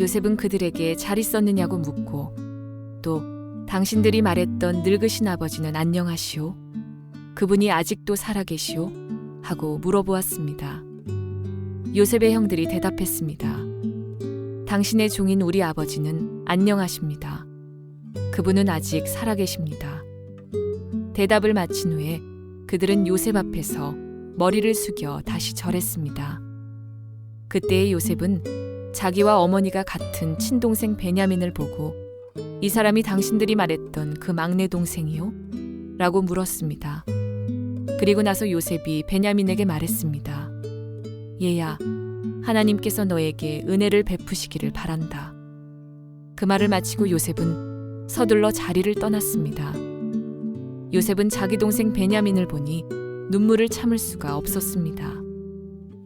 요셉은 그들에게 잘 있었느냐고 묻고 또 당신들이 말했던 늙으신 아버지는 안녕하시오? 그분이 아직도 살아계시오? 하고 물어보았습니다. 요셉의 형들이 대답했습니다. 당신의 종인 우리 아버지는 안녕하십니다. 그분은 아직 살아계십니다. 대답을 마친 후에 그들은 요셉 앞에서 머리를 숙여 다시 절했습니다. 그때의 요셉은 자기와 어머니가 같은 친동생 베냐민을 보고 이 사람이 당신들이 말했던 그 막내 동생이요? 라고 물었습니다. 그리고 나서 요셉이 베냐민에게 말했습니다. 얘야, 하나님께서 너에게 은혜를 베푸시기를 바란다. 그 말을 마치고 요셉은 서둘러 자리를 떠났습니다. 요셉은 자기 동생 베냐민을 보니 눈물을 참을 수가 없었습니다.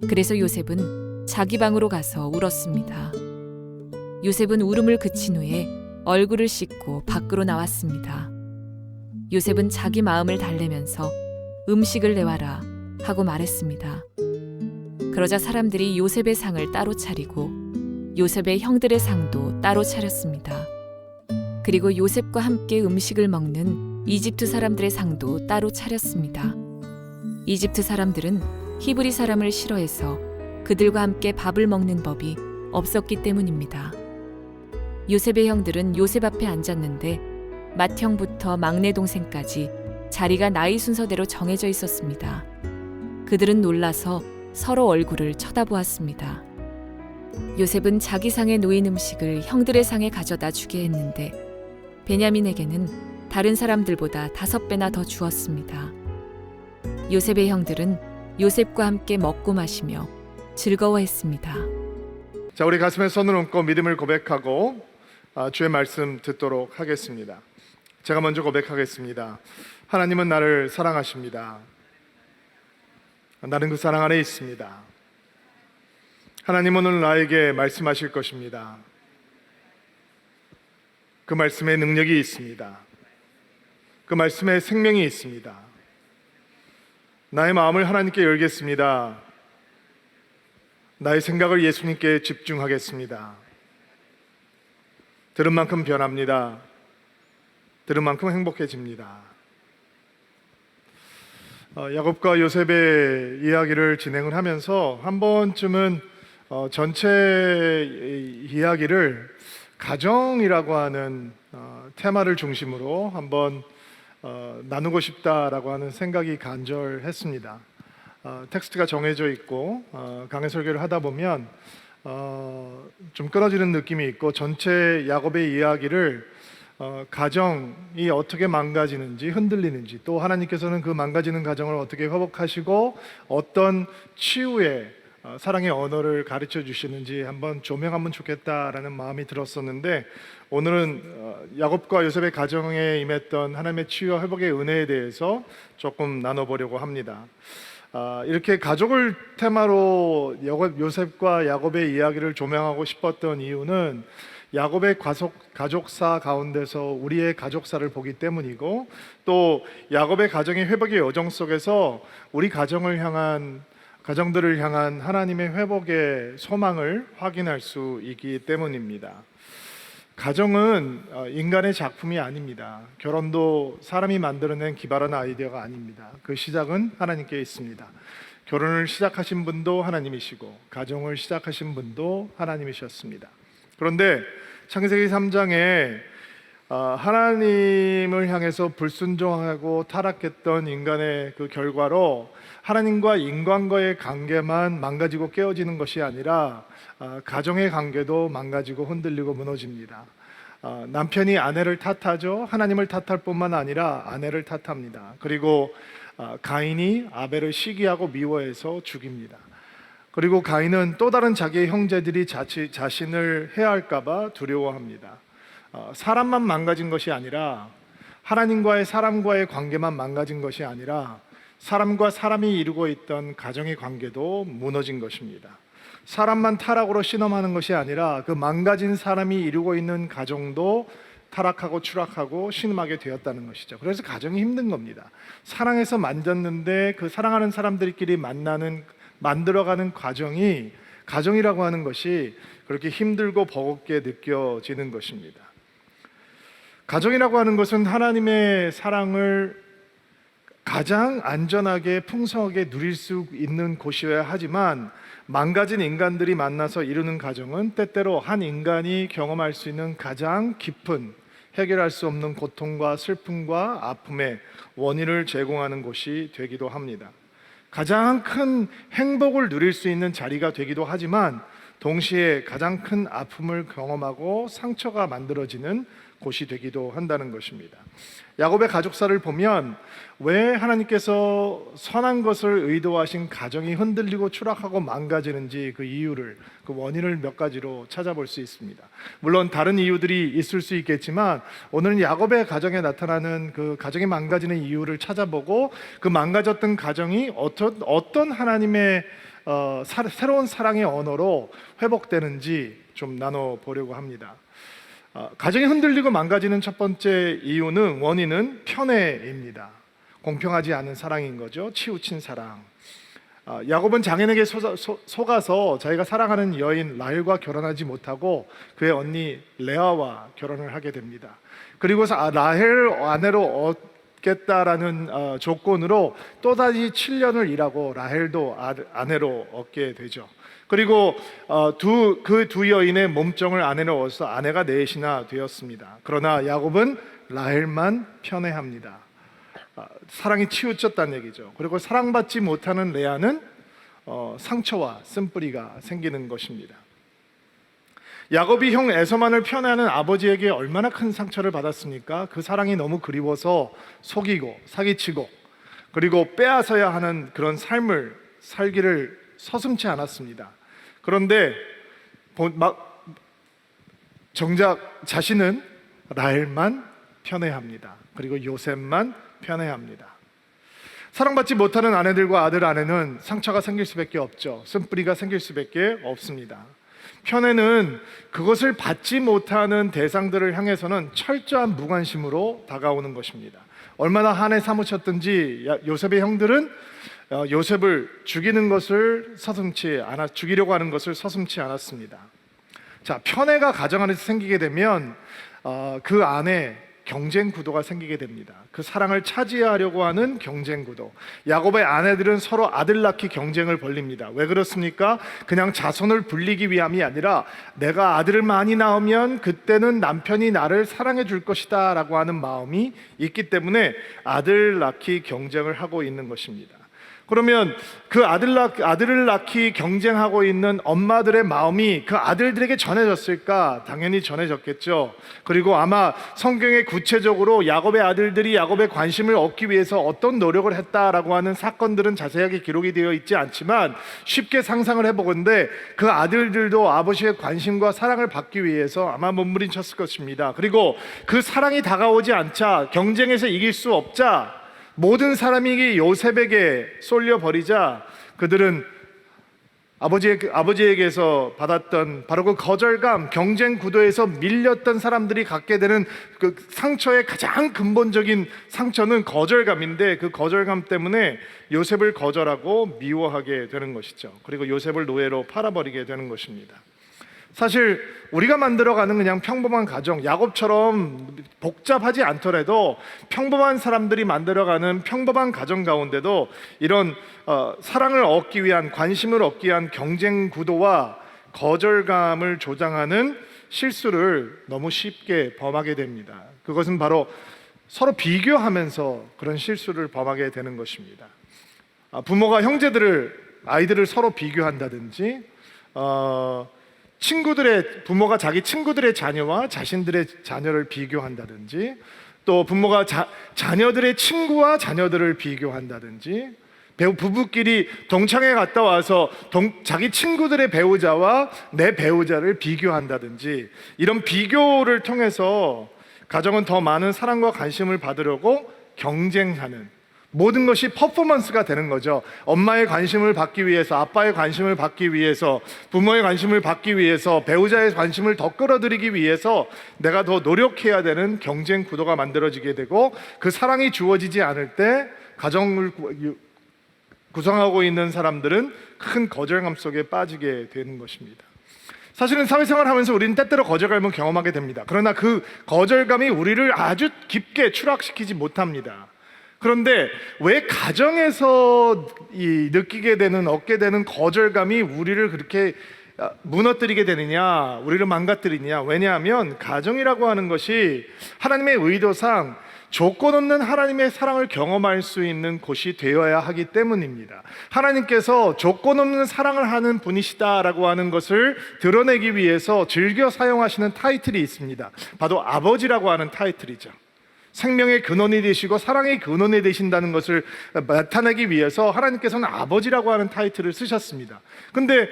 그래서 요셉은 자기 방으로 가서 울었습니다. 요셉은 울음을 그친 후에 얼굴을 씻고 밖으로 나왔습니다. 요셉은 자기 마음을 달래면서 음식을 내와라 하고 말했습니다. 그러자 사람들이 요셉의 상을 따로 차리고 요셉의 형들의 상도 따로 차렸습니다. 그리고 요셉과 함께 음식을 먹는 이집트 사람들의 상도 따로 차렸습니다. 이집트 사람들은 히브리 사람을 싫어해서 그들과 함께 밥을 먹는 법이 없었기 때문입니다. 요셉의 형들은 요셉 앞에 앉았는데 맏형부터 막내 동생까지 자리가 나이 순서대로 정해져 있었습니다. 그들은 놀라서 서로 얼굴을 쳐다보았습니다. 요셉은 자기 상에 놓인 음식을 형들의 상에 가져다 주게 했는데 베냐민에게는 다른 사람들보다 5배나 더 주었습니다. 요셉의 형들은 요셉과 함께 먹고 마시며 즐거워했습니다. 자, 우리 가슴에 손을 얹고 믿음을 고백하고 주의 말씀 듣도록 하겠습니다. 제가 먼저 고백하겠습니다. 하나님은 나를 사랑하십니다. 나는 그 사랑 안에 있습니다. 하나님은 오늘 나에게 말씀하실 것입니다. 그 말씀에 능력이 있습니다. 그 말씀에 생명이 있습니다. 나의 마음을 하나님께 열겠습니다. 나의 생각을 예수님께 집중하겠습니다. 들은 만큼 변합니다. 들은 만큼 행복해집니다. 야곱과 요셉의 이야기를 진행을 하면서 한 번쯤은 전체 이야기를 가정이라고 하는 테마를 중심으로 한번 나누고 싶다라고 하는 생각이 간절했습니다. 텍스트가 정해져 있고 강해 설교를 하다 보면 좀 끊어지는 느낌이 있고 전체 야곱의 이야기를 가정이 어떻게 망가지는지 흔들리는지 또 하나님께서는 그 망가지는 가정을 어떻게 회복하시고 어떤 치유의 사랑의 언어를 가르쳐 주시는지 한번 조명하면 좋겠다라는 마음이 들었었는데 오늘은 야곱과 요셉의 가정에 임했던 하나님의 치유와 회복의 은혜에 대해서 조금 나눠보려고 합니다. 이렇게 가족을 테마로 요셉과 야곱의 이야기를 조명하고 싶었던 이유는 야곱의 가족사 가운데서 우리의 가족사를 보기 때문이고 또 야곱의 가정의 회복의 여정 속에서 우리 가정들을 향한 하나님의 회복의 소망을 확인할 수 있기 때문입니다. 가정은 인간의 작품이 아닙니다. 결혼도 사람이 만들어낸 기발한 아이디어가 아닙니다. 그 시작은 하나님께 있습니다. 결혼을 시작하신 분도 하나님이시고 가정을 시작하신 분도 하나님이셨습니다. 그런데 창세기 3장에 하나님을 향해서 불순종하고 타락했던 인간의 그 결과로 하나님과 인간과의 관계만 망가지고 깨어지는 것이 아니라 가정의 관계도 망가지고 흔들리고 무너집니다. 남편이 아내를 탓하죠. 하나님을 탓할 뿐만 아니라 아내를 탓합니다. 그리고 가인이 아벨을 시기하고 미워해서 죽입니다. 그리고 가인은 또 다른 자기의 형제들이 자신을 해할까 봐 두려워합니다. 사람만 망가진 것이 아니라 하나님과의 사람과의 관계만 망가진 것이 아니라 사람과 사람이 이루고 있던 가정의 관계도 무너진 것입니다. 사람만 타락으로 신음하는 것이 아니라 그 망가진 사람이 이루고 있는 가정도 타락하고 추락하고 신음하게 되었다는 것이죠. 그래서 가정이 힘든 겁니다. 사랑해서 만졌는데 그 사랑하는 사람들끼리 만들어가는 과정이 가정이라고 하는 것이 그렇게 힘들고 버겁게 느껴지는 것입니다. 가정이라고 하는 것은 하나님의 사랑을 가장 안전하게 풍성하게 누릴 수 있는 곳이어야 하지만, 망가진 인간들이 만나서 이루는 가정은 때때로 한 인간이 경험할 수 있는 가장 깊은, 해결할 수 없는 고통과 슬픔과 아픔의 원인을 제공하는 곳이 되기도 합니다. 가장 큰 행복을 누릴 수 있는 자리가 되기도 하지만, 동시에 가장 큰 아픔을 경험하고 상처가 만들어지는 곳이 되기도 한다는 것입니다. 야곱의 가족사를 보면 왜 하나님께서 선한 것을 의도하신 가정이 흔들리고 추락하고 망가지는지 그 이유를, 그 원인을 몇 가지로 찾아볼 수 있습니다. 물론 다른 이유들이 있을 수 있겠지만, 오늘은 야곱의 가정에 나타나는 그 가정이 망가지는 이유를 찾아보고, 그 망가졌던 가정이 어떤 하나님의 새로운 사랑의 언어로 회복되는지 좀 나눠보려고 합니다. 가정이 흔들리고 망가지는 첫 번째 이유는, 원인은 편애입니다. 공평하지 않은 사랑인 거죠. 치우친 사랑. 야곱은 장인에게 속아서 자기가 사랑하는 여인 라헬과 결혼하지 못하고 그의 언니 레아와 결혼을 하게 됩니다. 그리고서 라헬 아내로 얻겠다라는 조건으로 또다시 7년을 일하고 라헬도 아내로 얻게 되죠. 그리고 그 두 여인의 몸종을 아내로 얻어서 아내가 넷이나 되었습니다. 그러나 야곱은 라헬만 편애합니다. 사랑이 치우쳤다는 얘기죠. 그리고 사랑받지 못하는 레아는 상처와 쓴뿌리가 생기는 것입니다. 야곱이 형 에서만을 편애하는 아버지에게 얼마나 큰 상처를 받았습니까? 그 사랑이 너무 그리워서 속이고 사기치고 그리고 빼앗아야 하는 그런 삶을 살기를 서슴지 않았습니다. 그런데 정작 자신은 라헬만 편애합니다. 그리고 요셉만 편애합니다. 사랑받지 못하는 아내들과 아내는 상처가 생길 수밖에 없죠. 쓴뿌리가 생길 수밖에 없습니다. 편애는 그것을 받지 못하는 대상들을 향해서는 철저한 무관심으로 다가오는 것입니다. 얼마나 한해 사무쳤든지 요셉의 형들은 요셉을 죽이려고 하는 것을 서슴지 않았습니다. 자, 편애가 가정 안에서 생기게 되면 그 안에 경쟁 구도가 생기게 됩니다. 그 사랑을 차지하려고 하는 경쟁 구도. 야곱의 아내들은 서로 아들 낳기 경쟁을 벌립니다. 왜 그렇습니까? 그냥 자손을 불리기 위함이 아니라 내가 아들을 많이 낳으면 그때는 남편이 나를 사랑해 줄 것이다 라고 하는 마음이 있기 때문에 아들 낳기 경쟁을 하고 있는 것입니다. 그러면 그 아들을 낳기 경쟁하고 있는 엄마들의 마음이 그 아들들에게 전해졌을까? 당연히 전해졌겠죠. 그리고 아마 성경에 구체적으로 야곱의 아들들이 야곱의 관심을 얻기 위해서 어떤 노력을 했다라고 하는 사건들은 자세하게 기록이 되어 있지 않지만, 쉽게 상상을 해보건대 그 아들들도 아버지의 관심과 사랑을 받기 위해서 아마 몸부림쳤을 것입니다. 그리고 그 사랑이 다가오지 않자, 경쟁에서 이길 수 없자 모든 사람이 요셉에게 쏠려버리자, 그들은 아버지에게서 받았던 바로 그 거절감, 경쟁 구도에서 밀렸던 사람들이 갖게 되는 그 상처의 가장 근본적인 상처는 거절감인데, 그 거절감 때문에 요셉을 거절하고 미워하게 되는 것이죠. 그리고 요셉을 노예로 팔아버리게 되는 것입니다. 사실 우리가 만들어가는 그냥 평범한 가정, 야곱처럼 복잡하지 않더라도 평범한 사람들이 만들어가는 평범한 가정 가운데도 이런 사랑을 얻기 위한, 관심을 얻기 위한 경쟁 구도와 거절감을 조장하는 실수를 너무 쉽게 범하게 됩니다. 그것은 바로 서로 비교하면서 그런 실수를 범하게 되는 것입니다. 부모가 아이들을 서로 비교한다든지, 부모가 자기 친구들의 자녀와 자신들의 자녀를 비교한다든지, 또 부모가 자녀들의 친구와 자녀들을 비교한다든지, 부부끼리 동창회 갔다 와서 자기 친구들의 배우자와 내 배우자를 비교한다든지, 이런 비교를 통해서 가정은 더 많은 사랑과 관심을 받으려고 경쟁하는, 모든 것이 퍼포먼스가 되는 거죠. 엄마의 관심을 받기 위해서, 아빠의 관심을 받기 위해서, 부모의 관심을 받기 위해서, 배우자의 관심을 더 끌어들이기 위해서 내가 더 노력해야 되는 경쟁 구도가 만들어지게 되고, 그 사랑이 주어지지 않을 때 구성하고 있는 사람들은 큰 거절감 속에 빠지게 되는 것입니다. 사실은 사회생활하면서 우리는 때때로 거절감을 경험하게 됩니다. 그러나 그 거절감이 우리를 아주 깊게 추락시키지 못합니다. 그런데 왜 가정에서 느끼게 되는, 얻게 되는 거절감이 우리를 그렇게 무너뜨리게 되느냐, 우리를 망가뜨리느냐? 왜냐하면 가정이라고 하는 것이 하나님의 의도상 조건 없는 하나님의 사랑을 경험할 수 있는 곳이 되어야 하기 때문입니다. 하나님께서 조건 없는 사랑을 하는 분이시다라고 하는 것을 드러내기 위해서 즐겨 사용하시는 타이틀이 있습니다. 바로 아버지라고 하는 타이틀이죠. 생명의 근원이 되시고 사랑의 근원이 되신다는 것을 나타내기 위해서 하나님께서는 아버지라고 하는 타이틀을 쓰셨습니다. 근데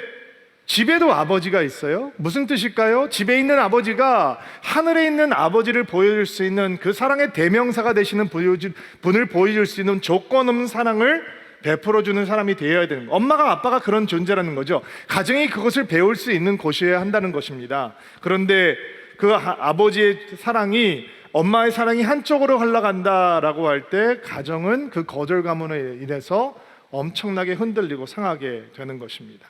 집에도 아버지가 있어요. 무슨 뜻일까요? 집에 있는 아버지가 하늘에 있는 아버지를 보여줄 수 있는 그 사랑의 대명사가 되시는 분을 보여줄 수 있는 조건 없는 사랑을 베풀어주는 사람이 되어야 되는 거예요. 엄마가 아빠가 그런 존재라는 거죠. 가정이 그것을 배울 수 있는 곳이어야 한다는 것입니다. 그런데 그 아버지의 사랑이, 엄마의 사랑이 한쪽으로 흘러간다라고 할 때 가정은 그 거절감으로 인해서 엄청나게 흔들리고 상하게 되는 것입니다.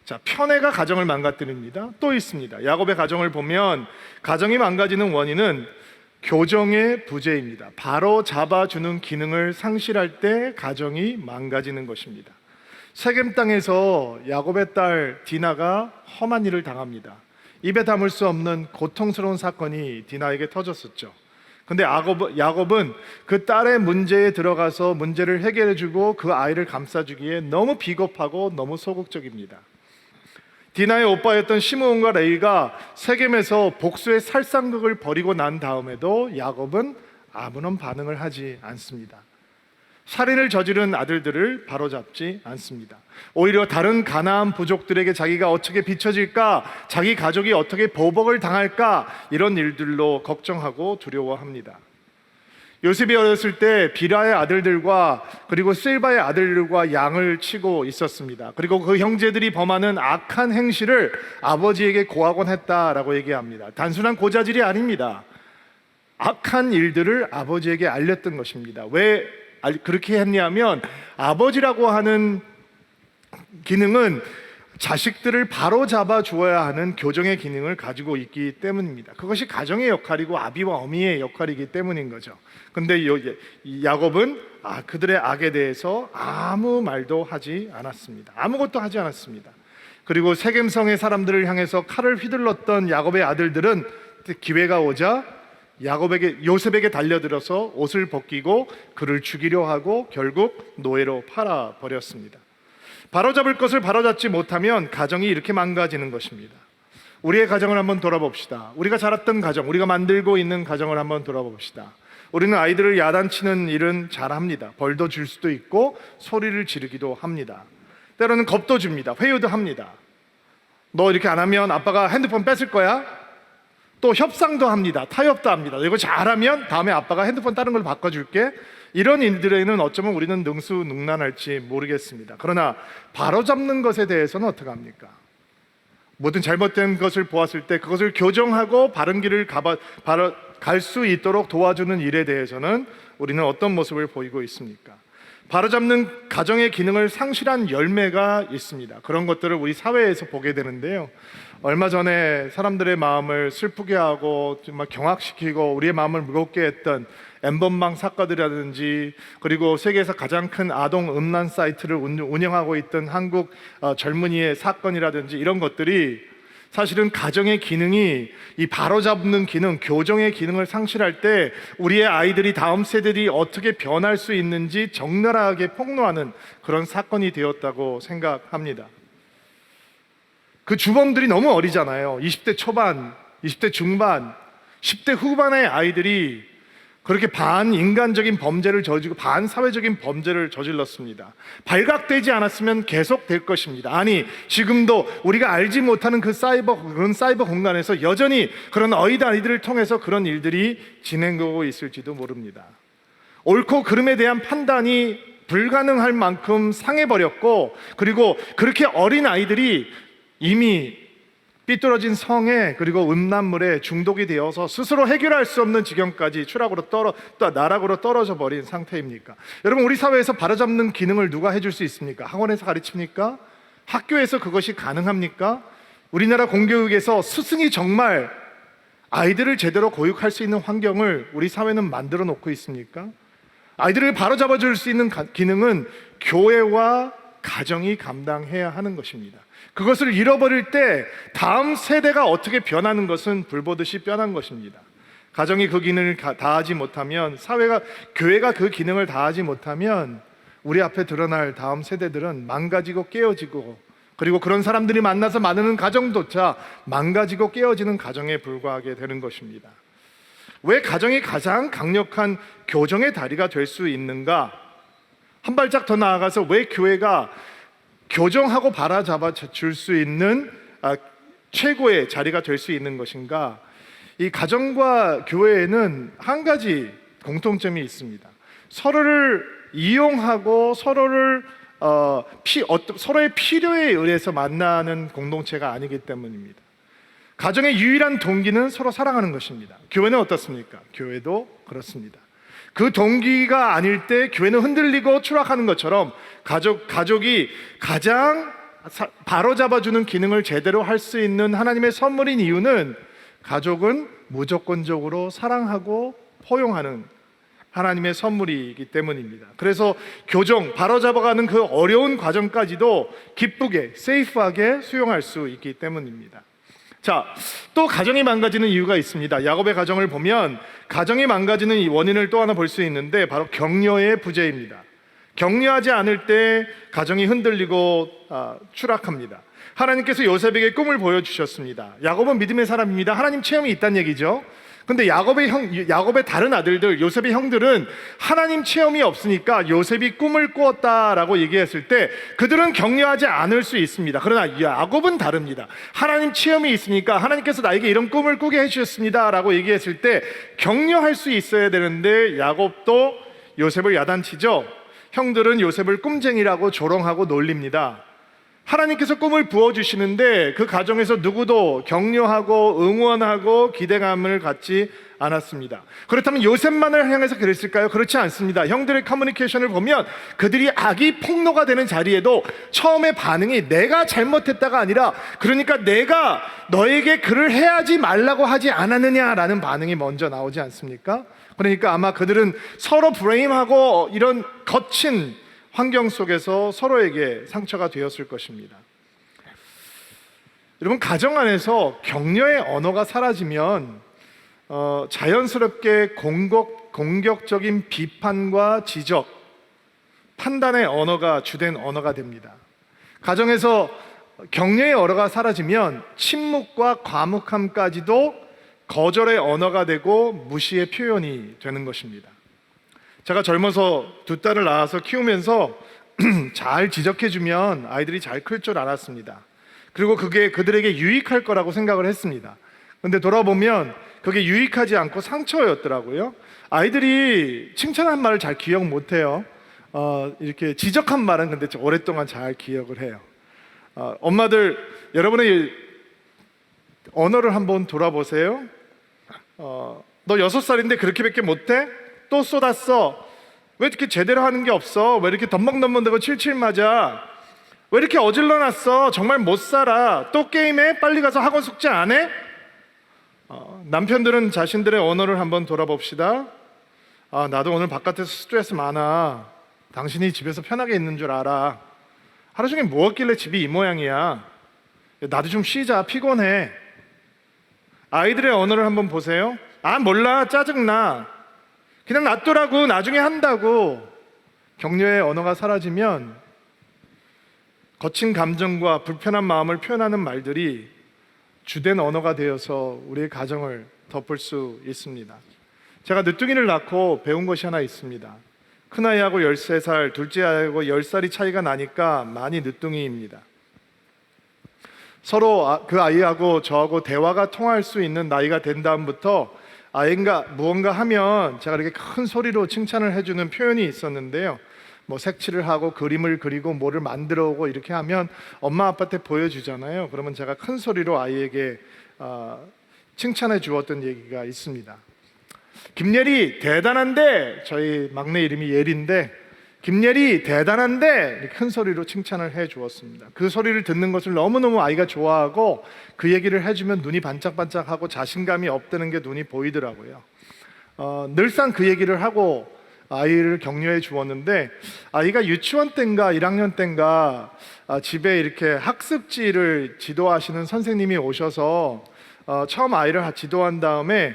자, 편애가 가정을 망가뜨립니다. 또 있습니다. 야곱의 가정을 보면 가정이 망가지는 원인은 교정의 부재입니다. 바로 잡아주는 기능을 상실할 때 가정이 망가지는 것입니다. 세겜 땅에서 야곱의 딸 디나가 험한 일을 당합니다. 입에 담을 수 없는 고통스러운 사건이 디나에게 터졌었죠. 근데 야곱은 그 딸의 문제에 들어가서 문제를 해결해주고 그 아이를 감싸주기에 너무 비겁하고 너무 소극적입니다. 디나의 오빠였던 시므온과 레위가 세겜에서 복수의 살상극을 벌이고 난 다음에도 야곱은 아무런 반응을 하지 않습니다. 살인을 저지른 아들들을 바로잡지 않습니다. 오히려 다른 가나안 부족들에게 자기가 어떻게 비춰질까, 자기 가족이 어떻게 보복을 당할까, 이런 일들로 걱정하고 두려워합니다. 요셉이 어렸을 때 비라의 아들들과 그리고 실바의 아들들과 양을 치고 있었습니다. 그리고 그 형제들이 범하는 악한 행실을 아버지에게 고하곤 했다라고 얘기합니다. 단순한 고자질이 아닙니다. 악한 일들을 아버지에게 알렸던 것입니다. 왜 그렇게 했냐면 아버지라고 하는 기능은 자식들을 바로 잡아 주어야 하는 교정의 기능을 가지고 있기 때문입니다. 그것이 가정의 역할이고 아비와 어미의 역할이기 때문인 거죠. 근데 야곱은 그들의 악에 대해서 아무 말도 하지 않았습니다. 아무것도 하지 않았습니다. 그리고 세겜성의 사람들을 향해서 칼을 휘둘렀던 야곱의 아들들은 기회가 오자 요셉에게 달려들어서 옷을 벗기고 그를 죽이려 하고 결국 노예로 팔아 버렸습니다. 바로잡을 것을 바로잡지 못하면 가정이 이렇게 망가지는 것입니다. 우리의 가정을 한번 돌아봅시다. 우리가 자랐던 가정, 우리가 만들고 있는 가정을 한번 돌아봅시다. 우리는 아이들을 야단치는 일은 잘합니다. 벌도 줄 수도 있고 소리를 지르기도 합니다. 때로는 겁도 줍니다. 회유도 합니다. 너 이렇게 안 하면 아빠가 핸드폰 뺏을 거야? 또 협상도 합니다. 타협도 합니다. 이거 잘하면 다음에 아빠가 핸드폰 다른 걸 바꿔줄게. 이런 일들에는 어쩌면 우리는 능수능란할지 모르겠습니다. 그러나 바로잡는 것에 대해서는 어떻게 합니까? 모든 잘못된 것을 보았을 때 그것을 교정하고 바른 길을 갈 수 있도록 도와주는 일에 대해서는 우리는 어떤 모습을 보이고 있습니까? 바로잡는 가정의 기능을 상실한 열매가 있습니다. 그런 것들을 우리 사회에서 보게 되는데요. 얼마 전에 사람들의 마음을 슬프게 하고 정말 경악시키고 우리의 마음을 무겁게 했던 엠번방 사건이라든지, 그리고 세계에서 가장 큰 아동 음란 사이트를 운영하고 있던 한국 젊은이의 사건이라든지, 이런 것들이 사실은 가정의 기능이, 이 바로잡는 기능, 교정의 기능을 상실할 때 우리의 아이들이, 다음 세대들이 어떻게 변할 수 있는지 적나라하게 폭로하는 그런 사건이 되었다고 생각합니다. 그 주범들이 너무 어리잖아요. 20대 초반, 20대 중반, 10대 후반의 아이들이 그렇게 반인간적인 범죄를 저지르고 반사회적인 범죄를 저질렀습니다. 발각되지 않았으면 계속될 것입니다. 아니, 지금도 우리가 알지 못하는 그런 사이버 공간에서 여전히 그런 어린 아이들을 통해서 그런 일들이 진행되고 있을지도 모릅니다. 옳고 그름에 대한 판단이 불가능할 만큼 상해버렸고, 그리고 그렇게 어린 아이들이 이미 삐뚤어진 성에 그리고 음란물에 중독이 되어서 스스로 해결할 수 없는 지경까지 나락으로 떨어져 버린 상태입니까? 여러분, 우리 사회에서 바로잡는 기능을 누가 해줄 수 있습니까? 학원에서 가르칩니까? 학교에서 그것이 가능합니까? 우리나라 공교육에서 스승이 정말 아이들을 제대로 교육할 수 있는 환경을 우리 사회는 만들어 놓고 있습니까? 아이들을 바로잡아 줄 수 있는 기능은 교회와 가정이 감당해야 하는 것입니다. 그것을 잃어버릴 때 다음 세대가 어떻게 변하는 것은 불보듯이 뻔한 것입니다. 가정이 그 기능을 다하지 못하면, 교회가 그 기능을 다하지 못하면 우리 앞에 드러날 다음 세대들은 망가지고 깨어지고, 그리고 그런 사람들이 만나서 많은 가정조차 망가지고 깨어지는 가정에 불과하게 되는 것입니다. 왜 가정이 가장 강력한 교정의 다리가 될 수 있는가? 한 발짝 더 나아가서 왜 교회가 교정하고 바로잡아 줄 수 있는 최고의 자리가 될 수 있는 것인가? 이 가정과 교회에는 한 가지 공통점이 있습니다. 서로를 이용하고 서로의 필요에 의해서 만나는 공동체가 아니기 때문입니다. 가정의 유일한 동기는 서로 사랑하는 것입니다. 교회는 어떻습니까? 교회도 그렇습니다. 그 동기가 아닐 때 교회는 흔들리고 추락하는 것처럼 가족이 가장 바로잡아주는 기능을 제대로 할 수 있는 하나님의 선물인 이유는, 가족은 무조건적으로 사랑하고 포용하는 하나님의 선물이기 때문입니다. 그래서 교정, 바로잡아가는 그 어려운 과정까지도 기쁘게, 세이프하게 수용할 수 있기 때문입니다. 자, 또 가정이 망가지는 이유가 있습니다. 야곱의 가정을 보면 가정이 망가지는 이 원인을 또 하나 볼 수 있는데, 바로 격려의 부재입니다. 격려하지 않을 때 가정이 흔들리고 추락합니다. 하나님께서 요셉에게 꿈을 보여주셨습니다. 야곱은 믿음의 사람입니다. 하나님 체험이 있다는 얘기죠. 근데 야곱의 다른 아들들, 요셉의 형들은 하나님 체험이 없으니까 요셉이 꿈을 꾸었다라고 얘기했을 때 그들은 격려하지 않을 수 있습니다. 그러나 야곱은 다릅니다. 하나님 체험이 있으니까 하나님께서 나에게 이런 꿈을 꾸게 해주셨습니다 라고 얘기했을 때 격려할 수 있어야 되는데, 야곱도 요셉을 야단치죠. 형들은 요셉을 꿈쟁이라고 조롱하고 놀립니다. 하나님께서 꿈을 부어주시는데 그 가정에서 누구도 격려하고 응원하고 기대감을 갖지 않았습니다. 그렇다면 요셉만을 향해서 그랬을까요? 그렇지 않습니다. 형들의 커뮤니케이션을 보면 그들이 악이 폭로가 되는 자리에도 처음에 반응이 내가 잘못했다가 아니라, 그러니까 내가 너에게 그를 해야지 말라고 하지 않았느냐라는 반응이 먼저 나오지 않습니까? 그러니까 아마 그들은 서로 브레임하고 이런 거친 환경 속에서 서로에게 상처가 되었을 것입니다. 여러분, 가정 안에서 격려의 언어가 사라지면 자연스럽게 공격적인 비판과 지적, 판단의 언어가 주된 언어가 됩니다. 가정에서 격려의 언어가 사라지면 침묵과 과묵함까지도 거절의 언어가 되고 무시의 표현이 되는 것입니다. 제가 젊어서 두 딸을 낳아서 키우면서 잘 지적해주면 아이들이 잘 클 줄 알았습니다. 그리고 그게 그들에게 유익할 거라고 생각을 했습니다. 근데 돌아보면 그게 유익하지 않고 상처였더라고요. 아이들이 칭찬한 말을 잘 기억 못해요. 이렇게 지적한 말은 근데 오랫동안 잘 기억을 해요. 엄마들, 여러분의 언어를 한번 돌아보세요. 너 6살인데 그렇게밖에 못해? 또 쏟았어. 왜 이렇게 제대로 하는 게 없어? 왜 이렇게 덤벙덤벙대고 칠칠 맞아? 왜 이렇게 어질러놨어? 정말 못 살아. 또 게임해? 빨리 가서 학원 숙제 안 해? 남편들은 자신들의 언어를 한번 돌아봅시다. 나도 오늘 바깥에서 스트레스 많아. 당신이 집에서 편하게 있는 줄 알아. 하루 종일 뭐 했길래 집이 이 모양이야. 나도 좀 쉬자. 피곤해. 아이들의 언어를 한번 보세요. 몰라. 짜증나. 그냥 놔두라고, 나중에 한다고. 격려의 언어가 사라지면 거친 감정과 불편한 마음을 표현하는 말들이 주된 언어가 되어서 우리의 가정을 덮을 수 있습니다. 제가 늦둥이를 낳고 배운 것이 하나 있습니다. 큰아이하고 13살, 둘째 아이하고 10살이 차이가 나니까 많이 늦둥이입니다. 서로 그 아이하고 저하고 대화가 통할 수 있는 나이가 된 다음부터 아이가 무언가 하면 제가 이렇게 큰 소리로 칭찬을 해주는 표현이 있었는데요. 뭐 색칠을 하고 그림을 그리고 뭐를 만들어 오고 이렇게 하면 엄마 아빠한테 보여주잖아요. 그러면 제가 큰 소리로 아이에게 칭찬해 주었던 얘기가 있습니다. 김예리 대단한데, 저희 막내 이름이 예리인데, 김예리 대단한데 이렇게 큰 소리로 칭찬을 해 주었습니다. 그 소리를 듣는 것을 너무너무 아이가 좋아하고 그 얘기를 해주면 눈이 반짝반짝하고 자신감이 업되는 게 눈이 보이더라고요. 늘상 그 얘기를 하고 아이를 격려해 주었는데, 아이가 유치원 때인가 1학년 때인가 집에 이렇게 학습지를 지도하시는 선생님이 오셔서 처음 아이를 지도한 다음에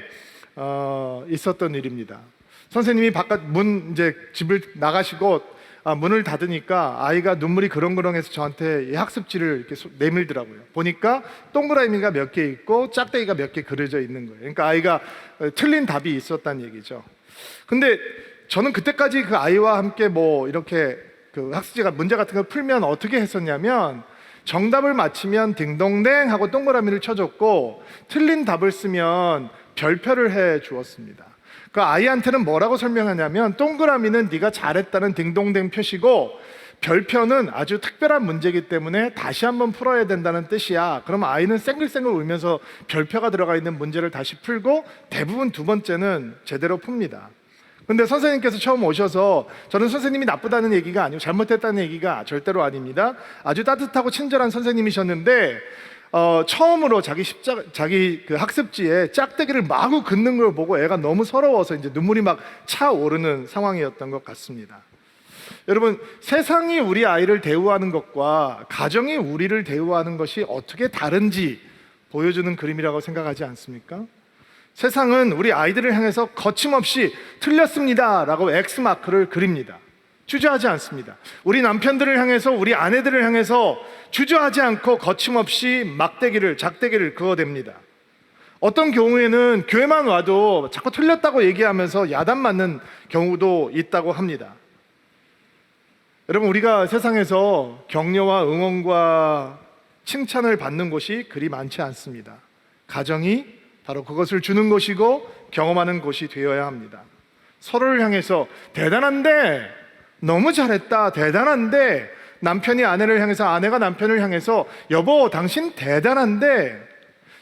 있었던 일입니다. 선생님이 바깥 문 이제 집을 나가시고 문을 닫으니까 아이가 눈물이 그렁그렁해서 저한테 이 학습지를 이렇게 내밀더라고요. 보니까 동그라미가 몇 개 있고 짝대기가 몇 개 그려져 있는 거예요. 그러니까 아이가 틀린 답이 있었다는 얘기죠. 근데 저는 그때까지 그 아이와 함께 뭐 이렇게 그 학습지가 문제 같은 걸 풀면 어떻게 했었냐면, 정답을 맞히면 딩동댕 하고 동그라미를 쳐줬고 틀린 답을 쓰면 별표를 해 주었습니다. 그 아이한테는 뭐라고 설명하냐면, 동그라미는 네가 잘했다는 딩동댕 표시고 별표는 아주 특별한 문제이기 때문에 다시 한번 풀어야 된다는 뜻이야. 그러면 아이는 쌩글쌩글 울면서 별표가 들어가 있는 문제를 다시 풀고 대부분 두 번째는 제대로 풉니다. 근데 선생님께서 처음 오셔서, 저는 선생님이 나쁘다는 얘기가 아니고 잘못했다는 얘기가 절대로 아닙니다. 아주 따뜻하고 친절한 선생님이셨는데 처음으로 자기 그 학습지에 짝대기를 마구 긋는 걸 보고 애가 너무 서러워서 이제 눈물이 막 차오르는 상황이었던 것 같습니다. 여러분, 세상이 우리 아이를 대우하는 것과 가정이 우리를 대우하는 것이 어떻게 다른지 보여주는 그림이라고 생각하지 않습니까? 세상은 우리 아이들을 향해서 거침없이 틀렸습니다 라고 X마크를 그립니다. 주저하지 않습니다. 우리 남편들을 향해서, 우리 아내들을 향해서 주저하지 않고 거침없이 작대기를 그어댑니다. 어떤 경우에는 교회만 와도 자꾸 틀렸다고 얘기하면서 야단 맞는 경우도 있다고 합니다. 여러분, 우리가 세상에서 격려와 응원과 칭찬을 받는 곳이 그리 많지 않습니다. 가정이 바로 그것을 주는 곳이고 경험하는 곳이 되어야 합니다. 서로를 향해서 대단한데, 너무 잘했다, 대단한데, 남편이 아내를 향해서, 아내가 남편을 향해서 여보 당신 대단한데,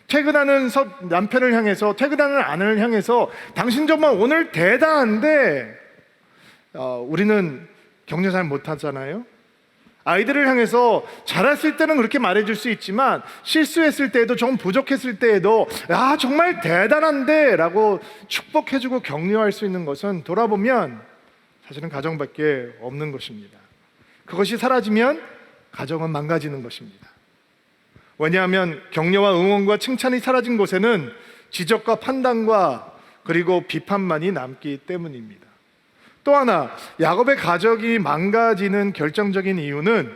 퇴근하는 남편을 향해서, 퇴근하는 아내를 향해서 당신 정말 오늘 대단한데, 우리는 격려 잘 못하잖아요. 아이들을 향해서 잘했을 때는 그렇게 말해줄 수 있지만 실수했을 때에도, 좀 부족했을 때에도 야 정말 대단한데 라고 축복해주고 격려할 수 있는 것은 돌아보면 사실은 가정밖에 없는 것입니다. 그것이 사라지면 가정은 망가지는 것입니다. 왜냐하면 격려와 응원과 칭찬이 사라진 곳에는 지적과 판단과 그리고 비판만이 남기 때문입니다. 또 하나, 야곱의 가족이 망가지는 결정적인 이유는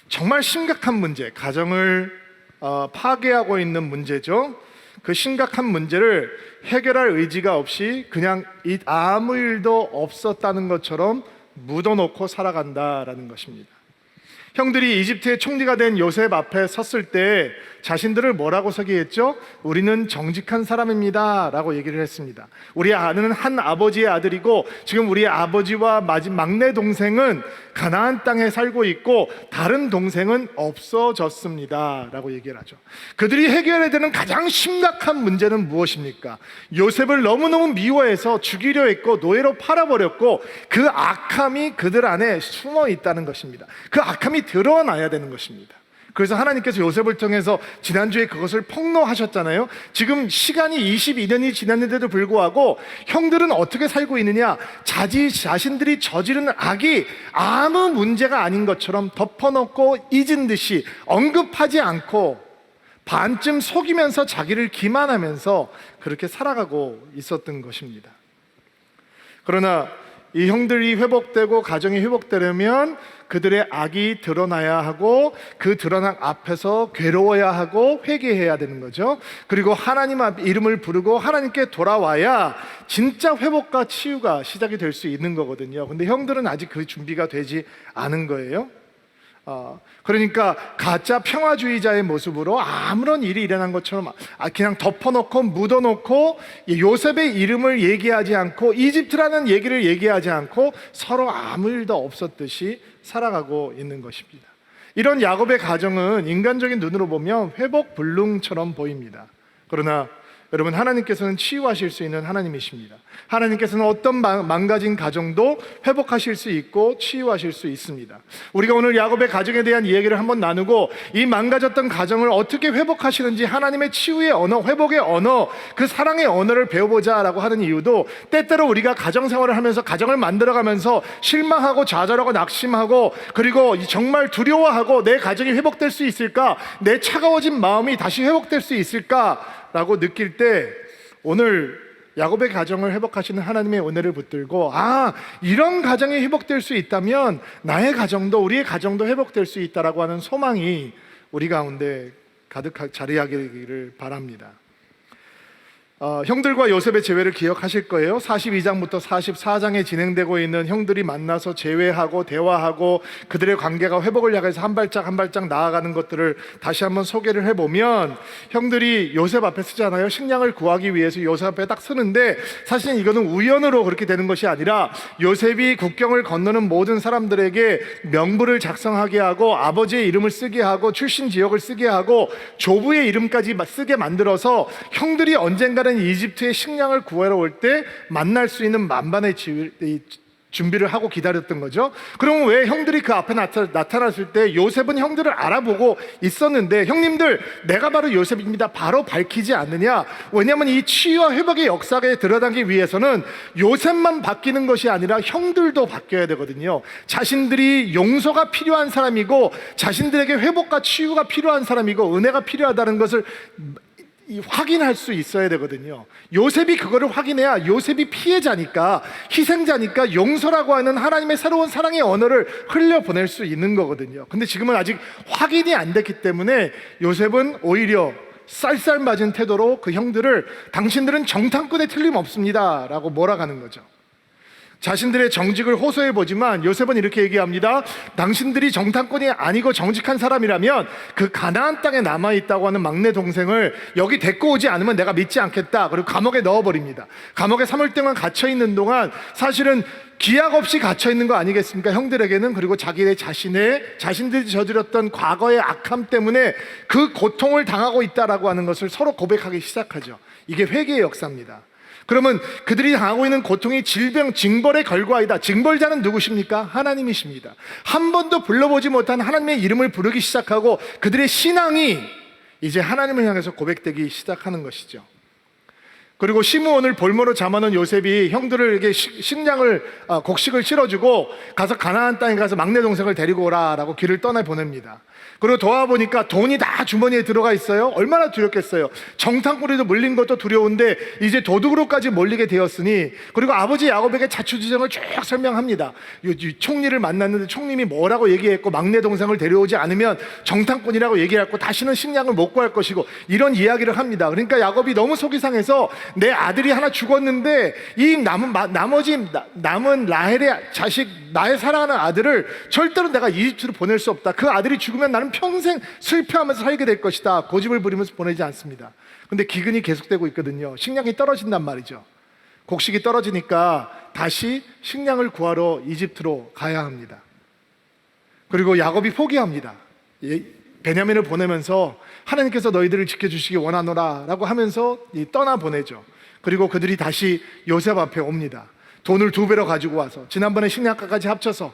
정말 심각한 문제, 가정을 파괴하고 있는 문제죠. 그 심각한 문제를 해결할 의지가 없이 그냥 아무 일도 없었다는 것처럼 묻어놓고 살아간다라는 것입니다. 형들이 이집트의 총리가 된 요셉 앞에 섰을 때 자신들을 뭐라고 서게 했죠? 우리는 정직한 사람입니다 라고 얘기를 했습니다. 우리 아는 한 아버지의 아들이고 지금 우리 아버지와 막내 동생은 가나안 땅에 살고 있고 다른 동생은 없어졌습니다 라고 얘기를 하죠. 그들이 해결해야 되는 가장 심각한 문제는 무엇입니까? 요셉을 너무너무 미워해서 죽이려 했고 노예로 팔아버렸고 그 악함이 그들 안에 숨어 있다는 것입니다. 그 악함이 드러나야 되는 것입니다. 그래서 하나님께서 요셉을 통해서 지난주에 그것을 폭로하셨잖아요. 지금 시간이 22년이 지났는데도 불구하고 형들은 어떻게 살고 있느냐? 자신들이 저지른 악이 아무 문제가 아닌 것처럼 덮어놓고 잊은 듯이 언급하지 않고 반쯤 속이면서 자기를 기만하면서 그렇게 살아가고 있었던 것입니다. 그러나 이 형들이 회복되고 가정이 회복되려면 그들의 악이 드러나야 하고 그 드러난 앞에서 괴로워야 하고 회개해야 되는 거죠. 그리고 하나님 앞 이름을 부르고 하나님께 돌아와야 진짜 회복과 치유가 시작이 될 수 있는 거거든요. 근데 형들은 아직 그 준비가 되지 않은 거예요. 그러니까 가짜 평화주의자의 모습으로 아무런 일이 일어난 것처럼 그냥 덮어놓고 묻어놓고 요셉의 이름을 얘기하지 않고 이집트라는 얘기를 얘기하지 않고 서로 아무 일도 없었듯이 살아가고 있는 것입니다. 이런 야곱의 가정은 인간적인 눈으로 보면 회복불능처럼 보입니다. 그러나 여러분, 하나님께서는 치유하실 수 있는 하나님이십니다. 하나님께서는 어떤 망가진 가정도 회복하실 수 있고 치유하실 수 있습니다. 우리가 오늘 야곱의 가정에 대한 이야기를 한번 나누고 이 망가졌던 가정을 어떻게 회복하시는지 하나님의 치유의 언어, 회복의 언어, 그 사랑의 언어를 배워보자라고 하는 이유도 때때로 우리가 가정생활을 하면서 가정을 만들어가면서 실망하고 좌절하고 낙심하고 그리고 정말 두려워하고 내 가정이 회복될 수 있을까? 내 차가워진 마음이 다시 회복될 수 있을까? 라고 느낄 때 오늘 야곱의 가정을 회복하시는 하나님의 은혜를 붙들고 이런 가정이 회복될 수 있다면 나의 가정도 우리의 가정도 회복될 수 있다라고 하는 소망이 우리 가운데 가득 자리하기를 바랍니다. 형들과 요셉의 재회를 기억하실 거예요. 42장부터 44장에 진행되고 있는 형들이 만나서 재회하고 대화하고 그들의 관계가 회복을 향해서 한 발짝 한 발짝 나아가는 것들을 다시 한번 소개를 해보면 형들이 요셉 앞에 쓰잖아요. 식량을 구하기 위해서 요셉 앞에 딱 서는데 사실 이거는 우연으로 그렇게 되는 것이 아니라 요셉이 국경을 건너는 모든 사람들에게 명부를 작성하게 하고 아버지의 이름을 쓰게 하고 출신 지역을 쓰게 하고 조부의 이름까지 쓰게 만들어서 형들이 언젠가는 이집트의 식량을 구하러 올 때 만날 수 있는 만반의 준비를 하고 기다렸던 거죠. 그럼 왜 형들이 그 앞에 나타났을 때 요셉은 형들을 알아보고 있었는데 형님들 내가 바로 요셉입니다 바로 밝히지 않느냐? 왜냐하면 이 치유와 회복의 역사에 들어가기 위해서는 요셉만 바뀌는 것이 아니라 형들도 바뀌어야 되거든요. 자신들이 용서가 필요한 사람이고 자신들에게 회복과 치유가 필요한 사람이고 은혜가 필요하다는 것을 확인할 수 있어야 되거든요. 요셉이 그거를 확인해야 요셉이 피해자니까 희생자니까 용서라고 하는 하나님의 새로운 사랑의 언어를 흘려보낼 수 있는 거거든요. 근데 지금은 아직 확인이 안 됐기 때문에 요셉은 오히려 쌀쌀맞은 태도로 그 형들을 당신들은 정탐꾼에 틀림없습니다 라고 몰아가는 거죠. 자신들의 정직을 호소해 보지만 요셉은 이렇게 얘기합니다. 당신들이 정탐꾼이 아니고 정직한 사람이라면 그 가나안 땅에 남아있다고 하는 막내 동생을 여기 데리고 오지 않으면 내가 믿지 않겠다. 그리고 감옥에 넣어버립니다. 감옥에 3월 동안 갇혀있는 동안 사실은 기약 없이 갇혀있는 거 아니겠습니까? 형들에게는. 그리고 자신들이 저질렀던 과거의 악함 때문에 그 고통을 당하고 있다라고 하는 것을 서로 고백하기 시작하죠. 이게 회개의 역사입니다. 그러면 그들이 당하고 있는 고통이 질병, 징벌의 결과이다. 징벌자는 누구십니까? 하나님이십니다. 한 번도 불러보지 못한 하나님의 이름을 부르기 시작하고 그들의 신앙이 이제 하나님을 향해서 고백되기 시작하는 것이죠. 그리고 시므온을 볼모로 잠아놓은 요셉이 형들에게 곡식을 실어주고 가서 가나안 땅에 가서 막내 동생을 데리고 오라라고 길을 떠나보냅니다. 그리고 도와보니까 돈이 다 주머니에 들어가 있어요. 얼마나 두렵겠어요. 정탐꾼에도 물린 것도 두려운데 이제 도둑으로까지 몰리게 되었으니, 그리고 아버지 야곱에게 자초지정을 쭉 설명합니다. 총리를 만났는데 총님이 뭐라고 얘기했고 막내 동생을 데려오지 않으면 정탐꾼이라고 얘기했고 다시는 식량을 못 구할 것이고 이런 이야기를 합니다. 그러니까 야곱이 너무 속이 상해서 내 아들이 하나 죽었는데 이 남은 라헬의 자식, 나의 사랑하는 아들을 절대로 내가 이집트로 보낼 수 없다. 그 아들이 죽으면 나는 평생 슬퍼하면서 살게 될 것이다. 고집을 부리면서 보내지 않습니다. 근데 기근이 계속되고 있거든요. 식량이 떨어진단 말이죠. 곡식이 떨어지니까 다시 식량을 구하러 이집트로 가야 합니다. 그리고 야곱이 포기합니다. 베냐민을 보내면서 하나님께서 너희들을 지켜주시기 원하노라 라고 하면서 떠나보내죠. 그리고 그들이 다시 요셉 앞에 옵니다. 돈을 2배로 가지고 와서 지난번에 식량가까지 합쳐서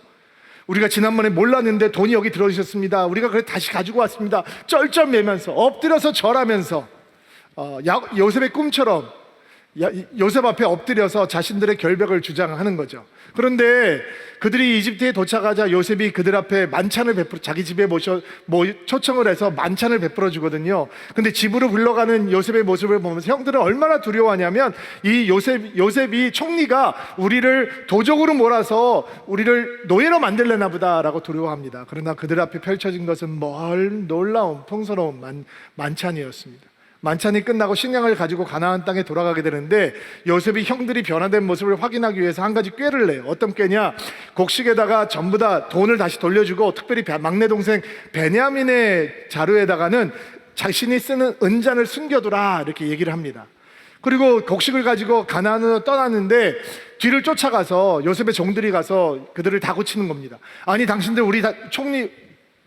우리가 지난번에 몰랐는데 돈이 여기 들어있었습니다. 우리가 그래 다시 가지고 왔습니다. 쩔쩔매면서 엎드려서 절하면서 요셉의 꿈처럼 요셉 앞에 엎드려서 자신들의 결백을 주장하는 거죠. 그런데 그들이 이집트에 도착하자 요셉이 그들 앞에 만찬을 자기 집에 초청을 해서 만찬을 베풀어 주거든요. 근데 집으로 불러가는 요셉의 모습을 보면서 형들은 얼마나 두려워하냐면 이 요셉이 총리가 우리를 도적으로 몰아서 우리를 노예로 만들려나 보다라고 두려워합니다. 그러나 그들 앞에 펼쳐진 것은 놀라운 풍성로운 만찬이었습니다. 만찬이 끝나고 식량을 가지고 가나안 땅에 돌아가게 되는데 요셉이 형들이 변화된 모습을 확인하기 위해서 한 가지 꾀를 내요. 어떤 꾀냐? 곡식에다가 전부 다 돈을 다시 돌려주고 특별히 막내 동생 베냐민의 자루에다가는 자신이 쓰는 은잔을 숨겨두라 이렇게 얘기를 합니다. 그리고 곡식을 가지고 가나안으로 떠났는데 뒤를 쫓아가서 요셉의 종들이 가서 그들을 다구치는 겁니다. 아니 당신들 우리 총리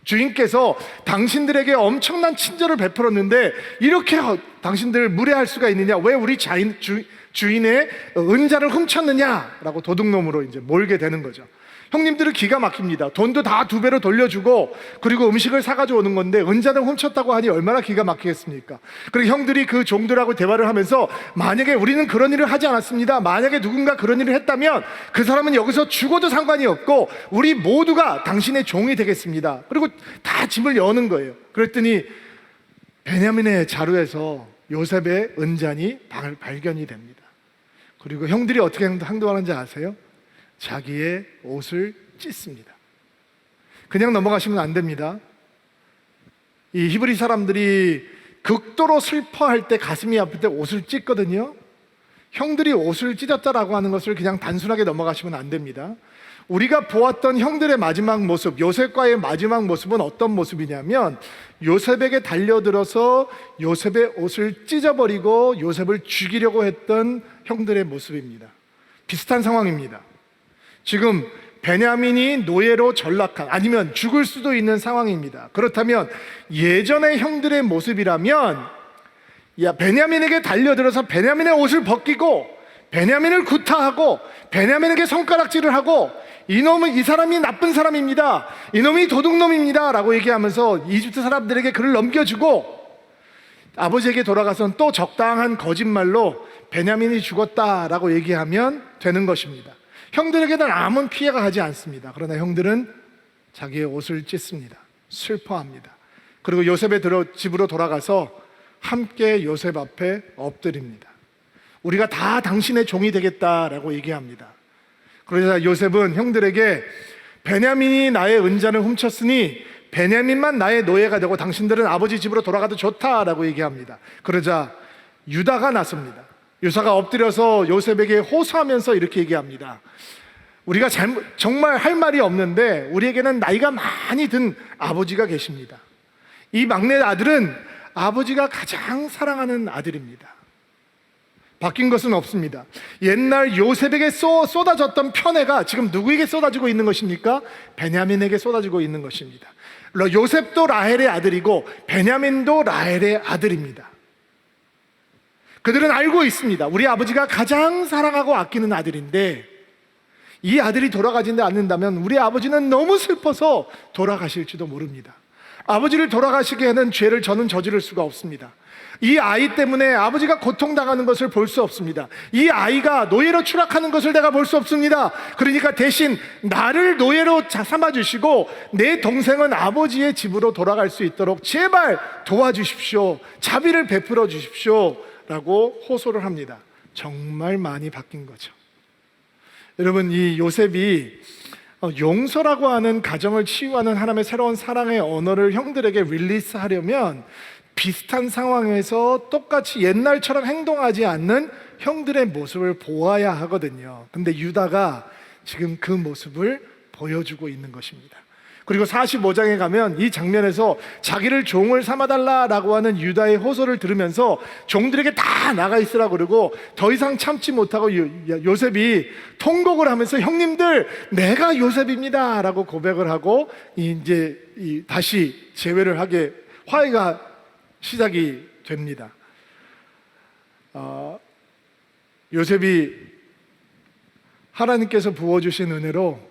주인께서 당신들에게 엄청난 친절을 베풀었는데 이렇게 당신들 무례할 수가 있느냐? 왜 우리 주인의 은자를 훔쳤느냐라고 도둑놈으로 이제 몰게 되는 거죠. 형님들은 기가 막힙니다. 돈도 다 2배로 돌려주고 그리고 음식을 사가지고 오는 건데 은자를 훔쳤다고 하니 얼마나 기가 막히겠습니까? 그리고 형들이 그 종들하고 대화를 하면서 만약에 우리는 그런 일을 하지 않았습니다. 만약에 누군가 그런 일을 했다면 그 사람은 여기서 죽어도 상관이 없고 우리 모두가 당신의 종이 되겠습니다. 그리고 다 짐을 여는 거예요. 그랬더니 베냐민의 자루에서 요셉의 은잔이 발견이 됩니다. 그리고 형들이 어떻게 행동하는지 아세요? 자기의 옷을 찢습니다. 그냥 넘어가시면 안 됩니다. 이 히브리 사람들이 극도로 슬퍼할 때, 가슴이 아플 때 옷을 찢거든요. 형들이 옷을 찢었다라고 하는 것을 그냥 단순하게 넘어가시면 안 됩니다. 우리가 보았던 형들의 마지막 모습, 요셉과의 마지막 모습은 어떤 모습이냐면 요셉에게 달려들어서 요셉의 옷을 찢어버리고 요셉을 죽이려고 했던 형들의 모습입니다. 비슷한 상황입니다. 지금 베냐민이 노예로 전락한, 아니면 죽을 수도 있는 상황입니다. 그렇다면 예전의 형들의 모습이라면 베냐민에게 달려들어서 베냐민의 옷을 벗기고 베냐민을 구타하고 베냐민에게 손가락질을 하고 이 사람이 나쁜 사람입니다, 이놈이 도둑놈입니다 라고 얘기하면서 이집트 사람들에게 그를 넘겨주고 아버지에게 돌아가서는 또 적당한 거짓말로 베냐민이 죽었다라고 얘기하면 되는 것입니다. 형들에게는 아무 피해가 가지 않습니다. 그러나 형들은 자기의 옷을 찢습니다. 슬퍼합니다. 그리고 요셉의 집으로 돌아가서 함께 요셉 앞에 엎드립니다. 우리가 다 당신의 종이 되겠다라고 얘기합니다. 그러자 요셉은 형들에게 베냐민이 나의 은잔을 훔쳤으니 베냐민만 나의 노예가 되고 당신들은 아버지 집으로 돌아가도 좋다라고 얘기합니다. 그러자 유다가 나섭니다. 유다가 엎드려서 요셉에게 호소하면서 이렇게 얘기합니다. 우리가 정말 할 말이 없는데 우리에게는 나이가 많이 든 아버지가 계십니다. 이 막내 아들은 아버지가 가장 사랑하는 아들입니다. 바뀐 것은 없습니다. 옛날 요셉에게 쏟아졌던 편애가 지금 누구에게 쏟아지고 있는 것입니까? 베냐민에게 쏟아지고 있는 것입니다. 요셉도 라헬의 아들이고 베냐민도 라헬의 아들입니다. 그들은 알고 있습니다. 우리 아버지가 가장 사랑하고 아끼는 아들인데 이 아들이 돌아가지 않는다면 우리 아버지는 너무 슬퍼서 돌아가실지도 모릅니다. 아버지를 돌아가시게 하는 죄를 저는 저지를 수가 없습니다. 이 아이 때문에 아버지가 고통당하는 것을 볼 수 없습니다. 이 아이가 노예로 추락하는 것을 내가 볼 수 없습니다. 그러니까 대신 나를 노예로 삼아주시고 내 동생은 아버지의 집으로 돌아갈 수 있도록 제발 도와주십시오, 자비를 베풀어 주십시오 라고 호소를 합니다. 정말 많이 바뀐 거죠. 여러분, 이 요셉이 용서라고 하는 가정을 치유하는 하나님의 새로운 사랑의 언어를 형들에게 릴리스하려면 비슷한 상황에서 똑같이 옛날처럼 행동하지 않는 형들의 모습을 보아야 하거든요. 근데 유다가 지금 그 모습을 보여주고 있는 것입니다. 그리고 45장에 가면 이 장면에서 자기를 종을 삼아달라라고 하는 유다의 호소를 들으면서 종들에게 다 나가 있으라고 그러고 더 이상 참지 못하고 요셉이 통곡을 하면서 형님들 내가 요셉입니다 라고 고백을 하고 이제 다시 재회를 하게 화해가 시작이 됩니다. 요셉이 하나님께서 부어주신 은혜로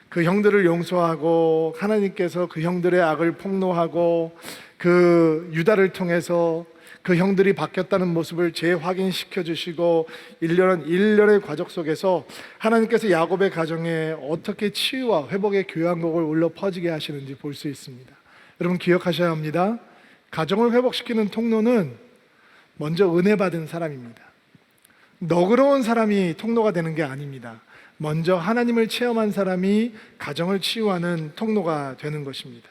그 형들을 용서하고 하나님께서 그 형들의 악을 폭로하고 그 유다를 통해서 그 형들이 바뀌었다는 모습을 재확인시켜 주시고 일련의 과정 속에서 하나님께서 야곱의 가정에 어떻게 치유와 회복의 교향곡을 울려 퍼지게 하시는지 볼 수 있습니다. 여러분 기억하셔야 합니다. 가정을 회복시키는 통로는 먼저 은혜 받은 사람입니다. 너그러운 사람이 통로가 되는 게 아닙니다. 먼저 하나님을 체험한 사람이 가정을 치유하는 통로가 되는 것입니다.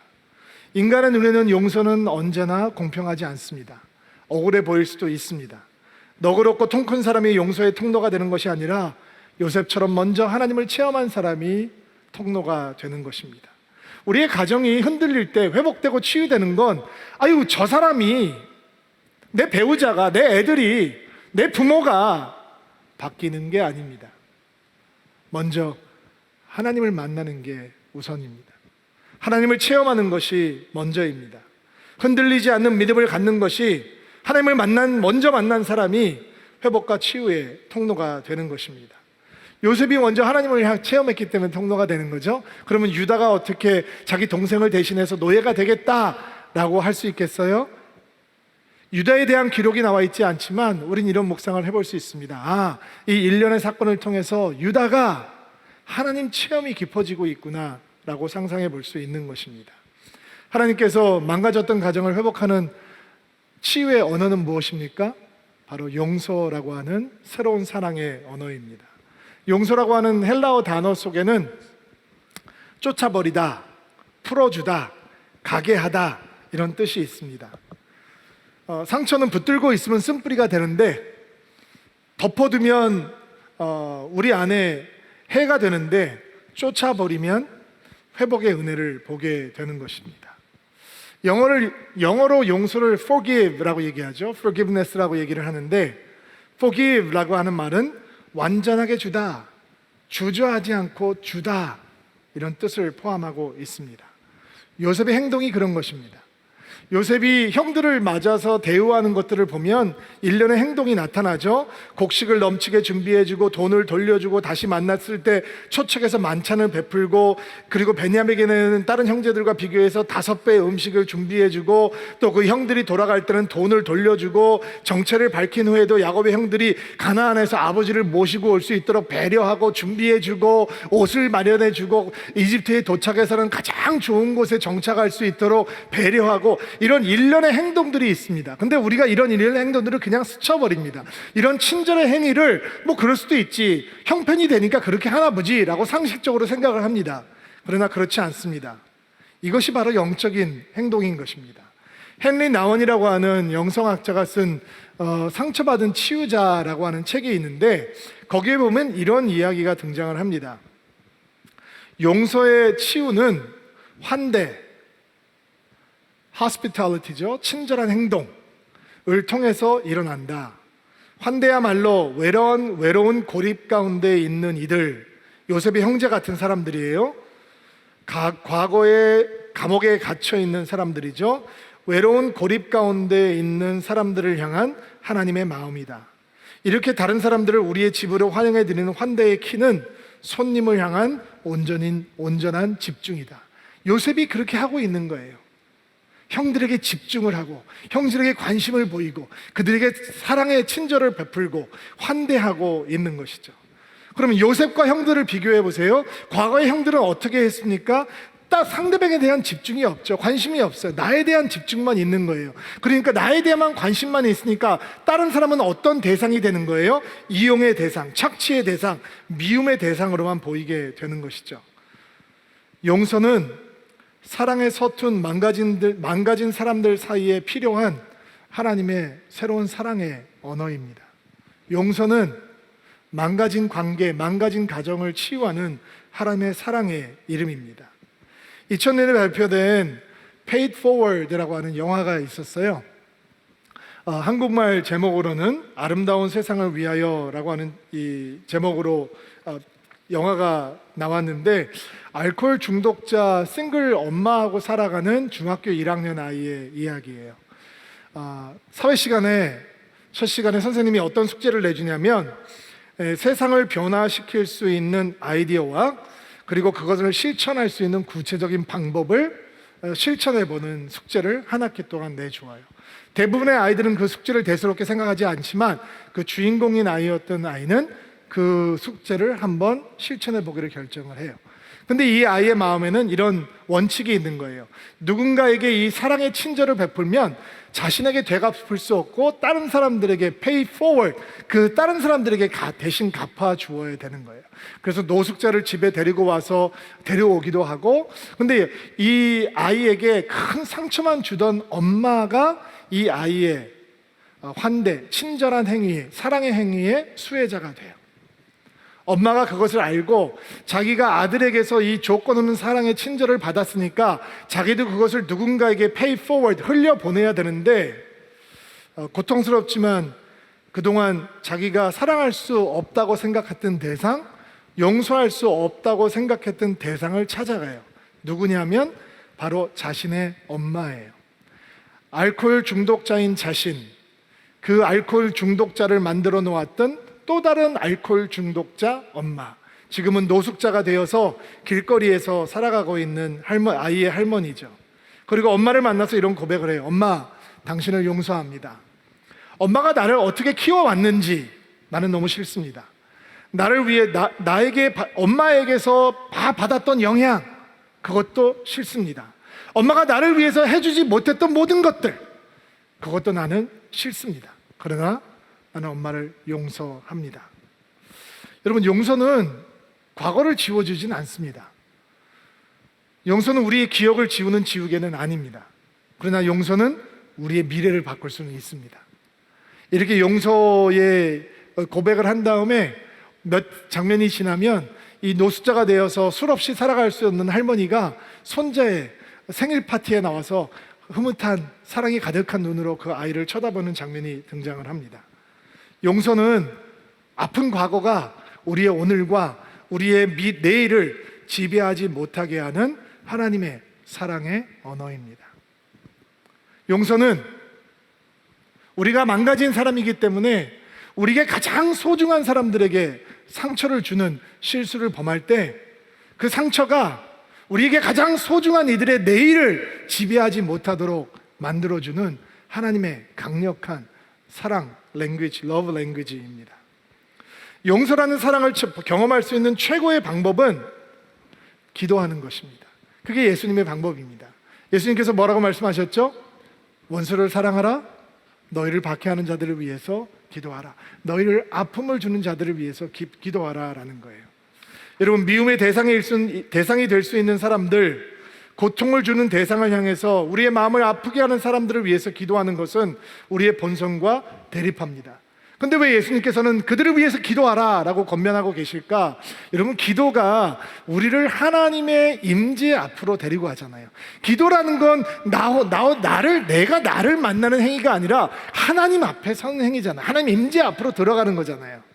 인간의 눈에는 용서는 언제나 공평하지 않습니다. 억울해 보일 수도 있습니다. 너그럽고 통 큰 사람이 용서의 통로가 되는 것이 아니라 요셉처럼 먼저 하나님을 체험한 사람이 통로가 되는 것입니다. 우리의 가정이 흔들릴 때 회복되고 치유되는 건 아유 저 사람이, 내 배우자가, 내 애들이, 내 부모가 바뀌는 게 아닙니다. 먼저 하나님을 만나는 게 우선입니다. 하나님을 체험하는 것이 먼저입니다. 흔들리지 않는 믿음을 갖는 것이 하나님을 먼저 만난 사람이 회복과 치유의 통로가 되는 것입니다. 요셉이 먼저 하나님을 체험했기 때문에 통로가 되는 거죠. 그러면 유다가 어떻게 자기 동생을 대신해서 노예가 되겠다라고 할 수 있겠어요? 유다에 대한 기록이 나와 있지 않지만 우린 이런 묵상을 해볼 수 있습니다. 이 일련의 사건을 통해서 유다가 하나님 체험이 깊어지고 있구나 라고 상상해 볼 수 있는 것입니다. 하나님께서 망가졌던 가정을 회복하는 치유의 언어는 무엇입니까? 바로 용서라고 하는 새로운 사랑의 언어입니다. 용서라고 하는 헬라어 단어 속에는 쫓아버리다, 풀어주다, 가게 하다 이런 뜻이 있습니다. 상처는 붙들고 있으면 쓴뿌리가 되는데 덮어두면 우리 안에 해가 되는데 쫓아버리면 회복의 은혜를 보게 되는 것입니다. 영어로 용서를 forgive라고 얘기하죠. forgiveness라고 얘기를 하는데 forgive라고 하는 말은 완전하게 주다, 주저하지 않고 주다 이런 뜻을 포함하고 있습니다. 요셉의 행동이 그런 것입니다. 요셉이 형들을 맞아서 대우하는 것들을 보면 일련의 행동이 나타나죠. 곡식을 넘치게 준비해주고 돈을 돌려주고 다시 만났을 때 초청해서 만찬을 베풀고, 그리고 베냐민에게는 다른 형제들과 비교해서 5배의 음식을 준비해주고, 또 그 형들이 돌아갈 때는 돈을 돌려주고, 정체를 밝힌 후에도 야곱의 형들이 가나안에서 아버지를 모시고 올 수 있도록 배려하고 준비해주고, 옷을 마련해주고, 이집트에 도착해서는 가장 좋은 곳에 정착할 수 있도록 배려하고, 이런 일련의 행동들이 있습니다. 근데 우리가 이런 일련의 행동들을 그냥 스쳐버립니다. 이런 친절의 행위를 뭐 그럴 수도 있지, 형편이 되니까 그렇게 하나 보지 라고 상식적으로 생각을 합니다. 그러나 그렇지 않습니다. 이것이 바로 영적인 행동인 것입니다. 헨리 나원이라고 하는 영성학자가 쓴 상처받은 치유자라고 하는 책이 있는데, 거기에 보면 이런 이야기가 등장을 합니다. 용서의 치유는 환대, hospitality죠. 친절한 행동을 통해서 일어난다. 환대야말로 외로운 고립 가운데 있는 이들, 요셉의 형제 같은 사람들이에요. 과거에 감옥에 갇혀 있는 사람들이죠. 외로운 고립 가운데 있는 사람들을 향한 하나님의 마음이다. 이렇게 다른 사람들을 우리의 집으로 환영해 드리는 환대의 키는 손님을 향한 온전한 집중이다. 요셉이 그렇게 하고 있는 거예요. 형들에게 집중을 하고 형들에게 관심을 보이고 그들에게 사랑의 친절을 베풀고 환대하고 있는 것이죠. 그러면 요셉과 형들을 비교해 보세요. 과거의 형들은 어떻게 했습니까? 딱 상대방에 대한 집중이 없죠. 관심이 없어요. 나에 대한 집중만 있는 거예요. 그러니까 나에 대한 관심만 있으니까 다른 사람은 어떤 대상이 되는 거예요? 이용의 대상, 착취의 대상, 미움의 대상으로만 보이게 되는 것이죠. 용서는 사랑에 서툰 망가진 사람들 사이에 필요한 하나님의 새로운 사랑의 언어입니다. 용서는 망가진 관계, 망가진 가정을 치유하는 하나님의 사랑의 이름입니다. 2000년에 발표된 Paid Forward라고 하는 영화가 있었어요. 한국말 제목으로는 아름다운 세상을 위하여라고 하는 이 제목으로 영화가 나왔는데, 알코올 중독자 싱글 엄마하고 살아가는 중학교 1학년 아이의 이야기예요. 사회 시간에 첫 시간에 선생님이 어떤 숙제를 내주냐면 세상을 변화시킬 수 있는 아이디어와 그리고 그것을 실천할 수 있는 구체적인 방법을 실천해보는 숙제를 한 학기 동안 내주어요. 대부분의 아이들은 그 숙제를 대수롭게 생각하지 않지만 그 주인공인 아이였던 아이는 그 숙제를 한번 실천해보기를 결정을 해요. 근데 이 아이의 마음에는 이런 원칙이 있는 거예요. 누군가에게 이 사랑의 친절을 베풀면 자신에게 되갚을 수 없고 다른 사람들에게 pay forward, 그 다른 사람들에게 대신 갚아 주어야 되는 거예요. 그래서 노숙자를 집에 데리고 와서 데려오기도 하고, 근데 이 아이에게 큰 상처만 주던 엄마가 이 아이의 환대, 친절한 행위, 사랑의 행위의 수혜자가 돼요. 엄마가 그것을 알고 자기가 아들에게서 이 조건 없는 사랑의 친절을 받았으니까 자기도 그것을 누군가에게 pay forward, 흘려보내야 되는데 고통스럽지만 그동안 자기가 사랑할 수 없다고 생각했던 대상, 용서할 수 없다고 생각했던 대상을 찾아가요. 누구냐면 바로 자신의 엄마예요. 알코올 중독자인 자신, 그 알코올 중독자를 만들어 놓았던 또 다른 알코올 중독자 엄마, 지금은 노숙자가 되어서 길거리에서 살아가고 있는 아이의 할머니죠. 그리고 엄마를 만나서 이런 고백을 해요. 엄마, 당신을 용서합니다. 엄마가 나를 어떻게 키워왔는지 나는 너무 싫습니다. 나를 위해 나에게 엄마에게서 받았던 영향, 그것도 싫습니다. 엄마가 나를 위해서 해주지 못했던 모든 것들, 그것도 나는 싫습니다. 그러나 나는 엄마를 용서합니다. 여러분, 용서는 과거를 지워주진 않습니다. 용서는 우리의 기억을 지우는 지우개는 아닙니다. 그러나 용서는 우리의 미래를 바꿀 수는 있습니다. 이렇게 용서의 고백을 한 다음에 몇 장면이 지나면 이 노숙자가 되어서 술 없이 살아갈 수 없는 할머니가 손자의 생일 파티에 나와서 흐뭇한 사랑이 가득한 눈으로 그 아이를 쳐다보는 장면이 등장을 합니다. 용서는 아픈 과거가 우리의 오늘과 우리의 내일을 지배하지 못하게 하는 하나님의 사랑의 언어입니다. 용서는 우리가 망가진 사람이기 때문에 우리에게 가장 소중한 사람들에게 상처를 주는 실수를 범할 때 그 상처가 우리에게 가장 소중한 이들의 내일을 지배하지 못하도록 만들어주는 하나님의 강력한 사랑 랭귀지, 러브 랭귀지입니다. 용서라는 사랑을 경험할 수 있는 최고의 방법은 기도하는 것입니다. 그게 예수님의 방법입니다. 예수님께서 뭐라고 말씀하셨죠? 원수를 사랑하라, 너희를 박해하는 자들을 위해서 기도하라, 너희를 아픔을 주는 자들을 위해서 기도하라 라는 거예요. 여러분, 미움의 대상이 될 수 있는 사람들, 고통을 주는 대상을 향해서 우리의 마음을 아프게 하는 사람들을 위해서 기도하는 것은 우리의 본성과 대립합니다. 근데 왜 예수님께서는 그들을 위해서 기도하라 라고 권면하고 계실까? 여러분, 기도가 우리를 하나님의 임재 앞으로 데리고 가잖아요. 기도라는 건 내가 나를 만나는 행위가 아니라 하나님 앞에 서는 행위잖아요. 하나님 임재 앞으로 들어가는 거잖아요.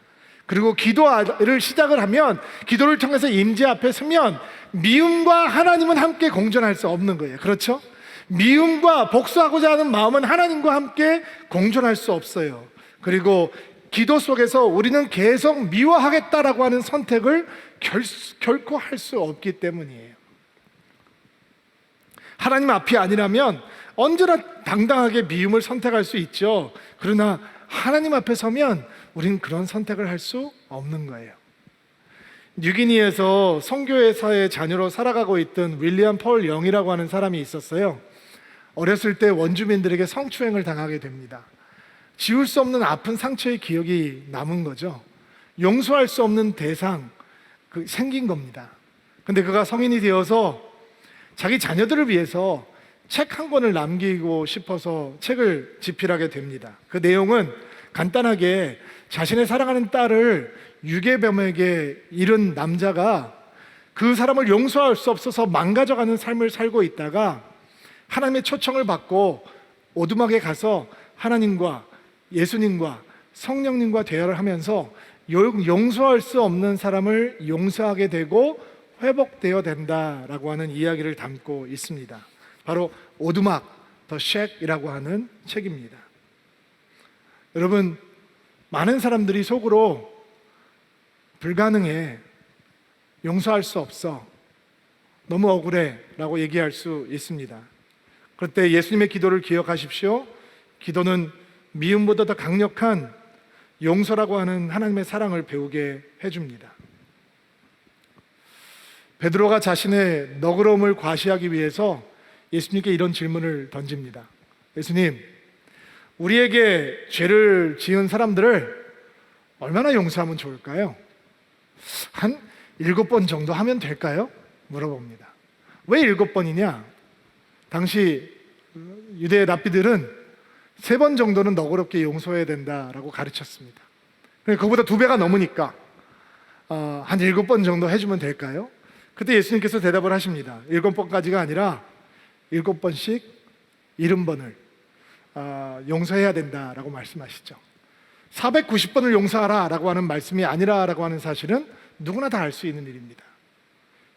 그리고 기도를 시작을 하면, 기도를 통해서 임재 앞에 서면 미움과 하나님은 함께 공존할 수 없는 거예요. 그렇죠? 미움과 복수하고자 하는 마음은 하나님과 함께 공존할 수 없어요. 그리고 기도 속에서 우리는 계속 미워하겠다라고 하는 선택을 결코 할 수 없기 때문이에요. 하나님 앞이 아니라면 언제나 당당하게 미움을 선택할 수 있죠. 그러나 하나님 앞에 서면 우리는 그런 선택을 할 수 없는 거예요. 뉴기니에서 선교회사의 자녀로 살아가고 있던 윌리엄 폴 영이라고 하는 사람이 있었어요. 어렸을 때 원주민들에게 성추행을 당하게 됩니다. 지울 수 없는 아픈 상처의 기억이 남은 거죠. 용서할 수 없는 대상, 생긴 겁니다. 근데 그가 성인이 되어서 자기 자녀들을 위해서 책 한 권을 남기고 싶어서 책을 집필하게 됩니다. 그 내용은 간단하게 자신의 사랑하는 딸을 유괴범에게 잃은 남자가 그 사람을 용서할 수 없어서 망가져가는 삶을 살고 있다가 하나님의 초청을 받고 오두막에 가서 하나님과 예수님과 성령님과 대화를 하면서 용서할 수 없는 사람을 용서하게 되고 회복되어야 된다라고 하는 이야기를 담고 있습니다. 바로 오두막, 더 쉑이라고 하는 책입니다. 여러분, 많은 사람들이 속으로 불가능해, 용서할 수 없어, 너무 억울해 라고 얘기할 수 있습니다. 그때 예수님의 기도를 기억하십시오. 기도는 미움보다 더 강력한 용서라고 하는 하나님의 사랑을 배우게 해줍니다. 베드로가 자신의 너그러움을 과시하기 위해서 예수님께 이런 질문을 던집니다. 예수님, 우리에게 죄를 지은 사람들을 얼마나 용서하면 좋을까요? 한 7번 정도 하면 될까요? 물어봅니다. 왜 7번이냐? 당시 유대 랍비들은 3번 정도는 너그럽게 용서해야 된다라고 가르쳤습니다. 그보다 2배가 넘으니까 한 7번 정도 해주면 될까요? 그때 예수님께서 대답을 하십니다. 7번까지가 아니라 7번씩 70번을 용서해야 된다라고 말씀하시죠. 490번을 용서하라라고 하는 말씀이 아니라라고 하는 사실은 누구나 다 알 수 있는 일입니다.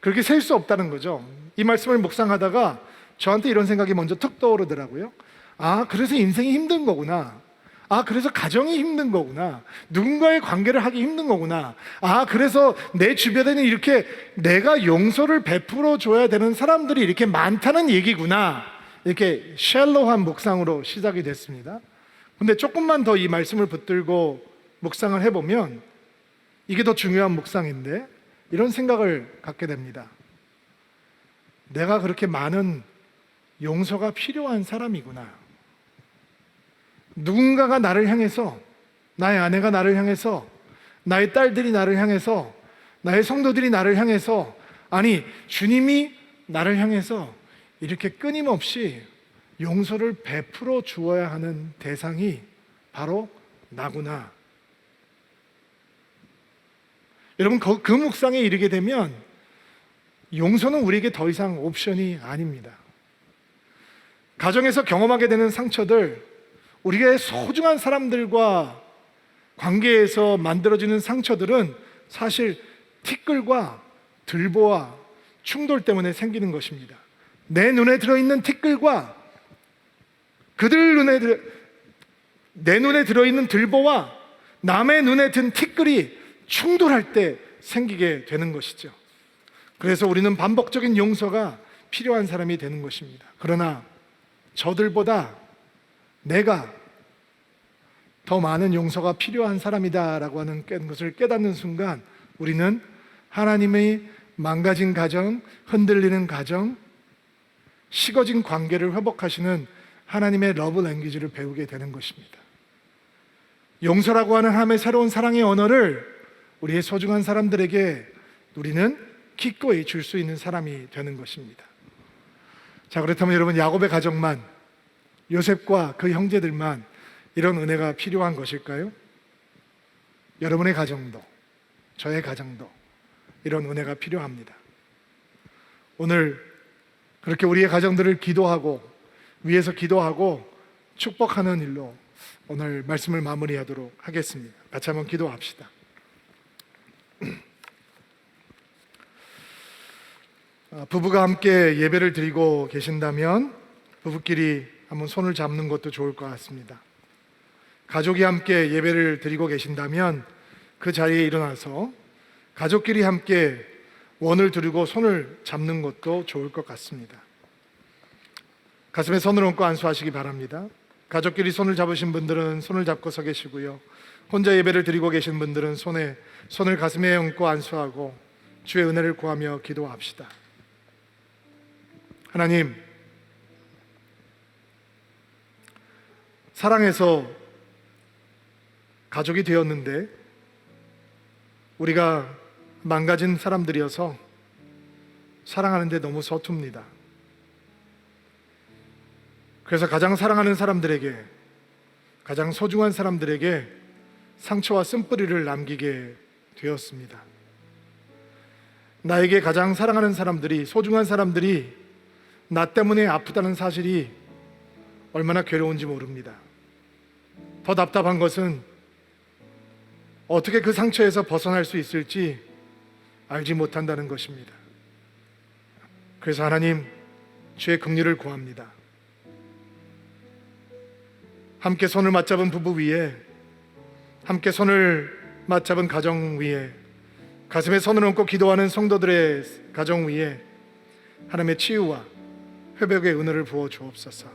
그렇게 셀 수 없다는 거죠. 이 말씀을 묵상하다가 저한테 이런 생각이 먼저 툭 떠오르더라고요. 그래서 인생이 힘든 거구나. 그래서 가정이 힘든 거구나. 누군가의 관계를 하기 힘든 거구나. 그래서 내 주변에는 이렇게 내가 용서를 베풀어 줘야 되는 사람들이 이렇게 많다는 얘기구나. 이렇게 샬로한 묵상으로 시작이 됐습니다. 근데 조금만 더 이 말씀을 붙들고 묵상을 해보면 이게 더 중요한 묵상인데 이런 생각을 갖게 됩니다. 내가 그렇게 많은 용서가 필요한 사람이구나. 누군가가 나를 향해서, 나의 아내가 나를 향해서, 나의 딸들이 나를 향해서, 나의 성도들이 나를 향해서, 아니 주님이 나를 향해서 이렇게 끊임없이 용서를 베풀어 주어야 하는 대상이 바로 나구나. 여러분, 그 묵상에 이르게 되면 용서는 우리에게 더 이상 옵션이 아닙니다. 가정에서 경험하게 되는 상처들, 우리의 소중한 사람들과 관계에서 만들어지는 상처들은 사실 티끌과 들보와 충돌 때문에 생기는 것입니다. 내 눈에 들어있는 티끌과 내 눈에 들어있는 들보와 남의 눈에 든 티끌이 충돌할 때 생기게 되는 것이죠. 그래서 우리는 반복적인 용서가 필요한 사람이 되는 것입니다. 그러나 저들보다 내가 더 많은 용서가 필요한 사람이다라고 하는 것을 깨닫는 순간 우리는 하나님의 망가진 가정, 흔들리는 가정, 식어진 관계를 회복하시는 하나님의 러브 랭귀지를 배우게 되는 것입니다. 용서라고 하는 하나님의 새로운 사랑의 언어를 우리의 소중한 사람들에게 우리는 기꺼이 줄 수 있는 사람이 되는 것입니다. 자, 그렇다면 여러분, 야곱의 가정만, 요셉과 그 형제들만 이런 은혜가 필요한 것일까요? 여러분의 가정도, 저의 가정도 이런 은혜가 필요합니다. 오늘 그렇게 우리의 가정들을 기도하고 위에서 기도하고 축복하는 일로 오늘 말씀을 마무리하도록 하겠습니다. 같이 한번 기도합시다. 부부가 함께 예배를 드리고 계신다면 부부끼리 한번 손을 잡는 것도 좋을 것 같습니다. 가족이 함께 예배를 드리고 계신다면 그 자리에 일어나서 가족끼리 함께 원을 두르고 손을 잡는 것도 좋을 것 같습니다. 가슴에 손을 얹고 안수하시기 바랍니다. 가족끼리 손을 잡으신 분들은 손을 잡고 서 계시고요. 혼자 예배를 드리고 계신 분들은 손을 가슴에 얹고 안수하고 주의 은혜를 구하며 기도합시다. 하나님, 사랑해서 가족이 되었는데 우리가 망가진 사람들이어서 사랑하는데 너무 서툽니다. 그래서 가장 사랑하는 사람들에게, 가장 소중한 사람들에게 상처와 쓴뿌리를 남기게 되었습니다. 나에게 가장 사랑하는 사람들이, 소중한 사람들이 나 때문에 아프다는 사실이 얼마나 괴로운지 모릅니다. 더 답답한 것은 어떻게 그 상처에서 벗어날 수 있을지 알지 못한다는 것입니다. 그래서 하나님, 주의 긍휼을 구합니다. 함께 손을 맞잡은 부부 위에, 함께 손을 맞잡은 가정 위에, 가슴에 손을 얹고 기도하는 성도들의 가정 위에 하나님의 치유와 회복의 은혜를 부어 주옵소서.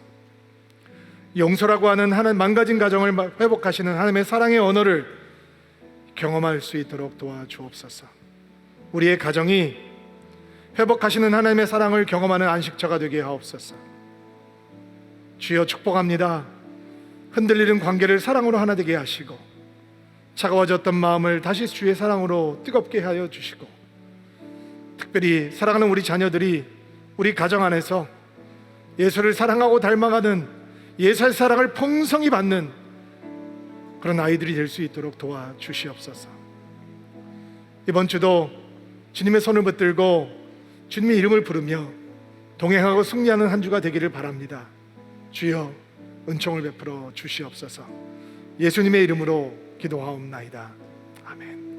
용서라고 하는 하나님 망가진 가정을 회복하시는 하나님의 사랑의 언어를 경험할 수 있도록 도와주옵소서. 우리의 가정이 회복하시는 하나님의 사랑을 경험하는 안식처가 되게 하옵소서. 주여, 축복합니다. 흔들리는 관계를 사랑으로 하나 되게 하시고 차가워졌던 마음을 다시 주의 사랑으로 뜨겁게 하여 주시고, 특별히 사랑하는 우리 자녀들이 우리 가정 안에서 예수를 사랑하고 닮아가는 예수의 사랑을 풍성히 받는 그런 아이들이 될 수 있도록 도와주시옵소서. 이번 주도 주님의 손을 붙들고 주님의 이름을 부르며 동행하고 승리하는 한 주가 되기를 바랍니다. 주여 은총을 베풀어 주시옵소서. 예수님의 이름으로 기도하옵나이다. 아멘.